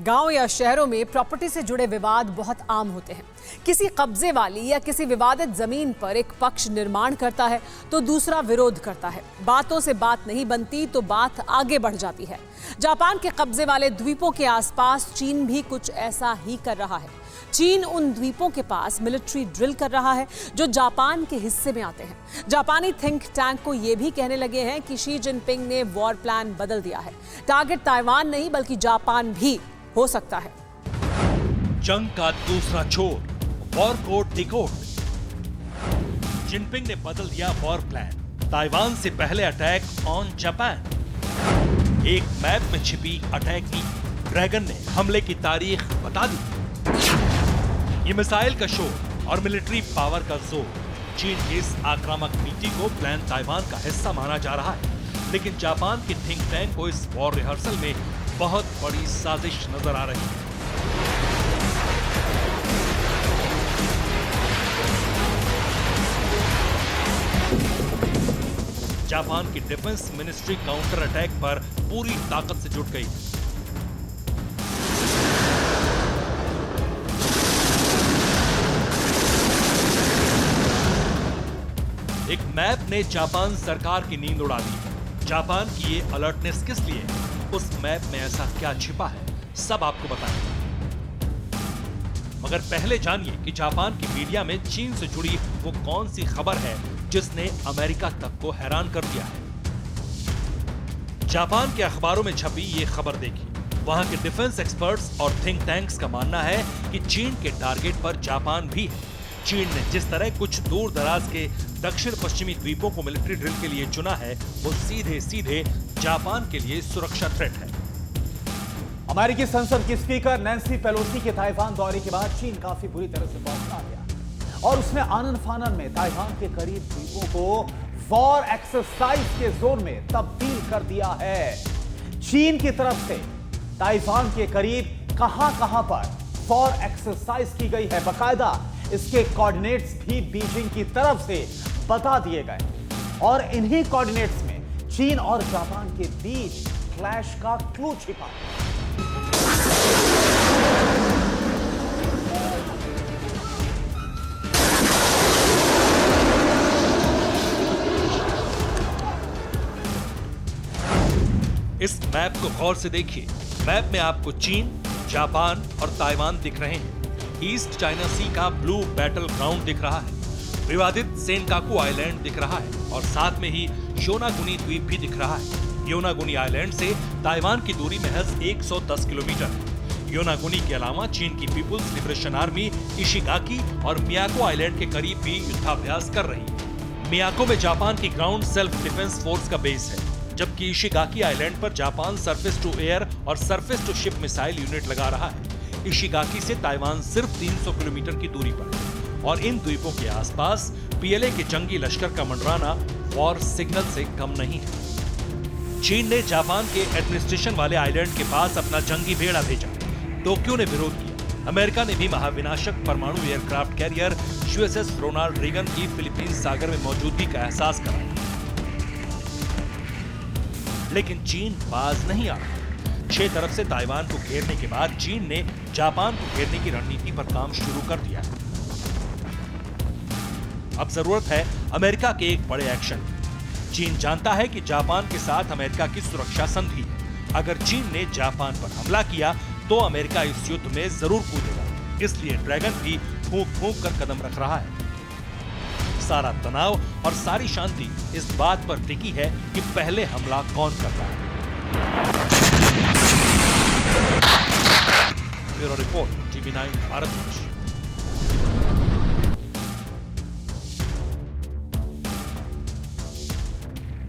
गांव या शहरों में प्रॉपर्टी से जुड़े विवाद बहुत आम होते हैं। किसी कब्जे वाली या किसी विवादित जमीन पर एक पक्ष निर्माण करता है तो दूसरा विरोध करता है। बातों से बात नहीं बनती तो बात आगे बढ़ जाती है। जापान के कब्जे वाले द्वीपों के आसपास चीन भी कुछ ऐसा ही कर रहा है। चीन उन द्वीपों के पास मिलिट्री ड्रिल कर रहा है जो जापान के हिस्से में आते हैं। जापानी थिंक टैंक को यह भी कहने लगे हैं कि शी जिनपिंग ने वॉर प्लान बदल दिया है। टारगेट ताइवान नहीं बल्कि जापान भी हो सकता है। जंग का दूसरा छोर, वॉर कोड डिकोड। जिनपिंग ने बदल दिया वॉर प्लान। ताइवान से पहले अटैक ऑन जापान। एक मैप में छिपी अटैक की ड्रैगन ने हमले की तारीख बता दी। ये मिसाइल का शोर और मिलिट्री पावर का जोर। चीन की इस आक्रामक नीति को प्लान ताइवान का हिस्सा माना जा रहा है, लेकिन जापान की थिंक टैंक को इस वॉर रिहर्सल में बहुत बड़ी साजिश नजर आ रही है। जापान की डिफेंस मिनिस्ट्री काउंटर अटैक पर पूरी ताकत से जुट गई। एक मैप ने जापान सरकार की नींद उड़ा दी। जापान की ये अलर्टनेस किस लिए, उस मैप में ऐसा क्या छिपा है, सब आपको बताएंगे। मगर पहले जानिए कि जापान की मीडिया में चीन से जुड़ी वो कौन सी खबर है जिसने अमेरिका तक को हैरान कर दिया है। जापान के अखबारों में छपी ये खबर देखिए। वहां के डिफेंस एक्सपर्ट्स और थिंक टैंक्स का मानना है कि चीन के टारगेट पर जापान भी है। चीन ने जिस तरह कुछ दूर दराज के दक्षिण पश्चिमी द्वीपों को मिलिट्री ड्रिल के लिए चुना है, वो सीधे सीधे जापान के लिए सुरक्षा थ्रेट है। अमेरिकी संसद की स्पीकर नैन्सी पेलोसी के ताइवान दौरे के बाद चीन काफी बुरी तरह से पहुंचा गया और उसने आनन फानन में ताइवान के करीब द्वीपों को वॉर एक्सरसाइज के जोन में तब्दील कर दिया है। चीन की तरफ से ताइवान के करीब कहां पर वॉर एक्सरसाइज की गई है, बकायदा इसके कोऑर्डिनेट्स भी बीजिंग की तरफ से बता दिए गए और इन्हीं कोऑर्डिनेट्स में चीन और जापान के बीच क्लैश का क्लू छिपा है। इस मैप को गौर से देखिए। मैप में आपको चीन, जापान और ताइवान दिख रहे हैं। ईस्ट चाइना सी का ब्लू बैटल ग्राउंड दिख रहा है। विवादित सेनकाकू आइलैंड दिख रहा है और साथ में ही योनागुनी द्वीप भी दिख रहा है। योनागुनी आइलैंड से ताइवान की दूरी महज 110 किलोमीटर है। योनागुनी के अलावा चीन की पीपुल्स लिबरेशन आर्मी इशिगाकी और मियाको आइलैंड के करीब भी युद्धाभ्यास कर रही है। मियाको में जापान की ग्राउंड सेल्फ डिफेंस फोर्स का बेस है, जबकि इशिगाकी आइलैंड पर जापान सरफेस टू एयर और surface to ship missile unit लगा रहा है। इशिगाकी से ताइवान सिर्फ 300 किलोमीटर की दूरी पर है और इन द्वीपों के आसपास पीएलए के जंगी लश्कर का मंडराना वॉर सिग्नल से कम नहीं है। चीन ने जापान के एडमिनिस्ट्रेशन वाले आइलैंड के पास अपना जंगी भेड़ा भेजा। टोक्यो ने विरोध किया। अमेरिका ने भी महाविनाशक परमाणु aircraft carrier USS Ronald Reagan की फिलीपींस सागर में मौजूदगी का एहसास कराया, लेकिन चीन बाज नहीं आ रहा। 6 तरफ से ताइवान को घेरने के बाद चीन ने जापान को घेरने की रणनीति पर काम शुरू कर दिया है। अब जरूरत है अमेरिका के एक बड़े एक्शन की। चीन जानता है कि जापान के साथ अमेरिका की सुरक्षा संधि है। अगर चीन ने जापान पर हमला किया तो अमेरिका इस युद्ध में जरूर कूदेगा। इसलिए ड्रैगन भी फूंक फूंक कर कदम रख रहा है। सारा तनाव और सारी शांति इस बात पर टिकी है कि पहले हमला कौन कर रहा है। Bureau report, TV9 Bharatvarsh.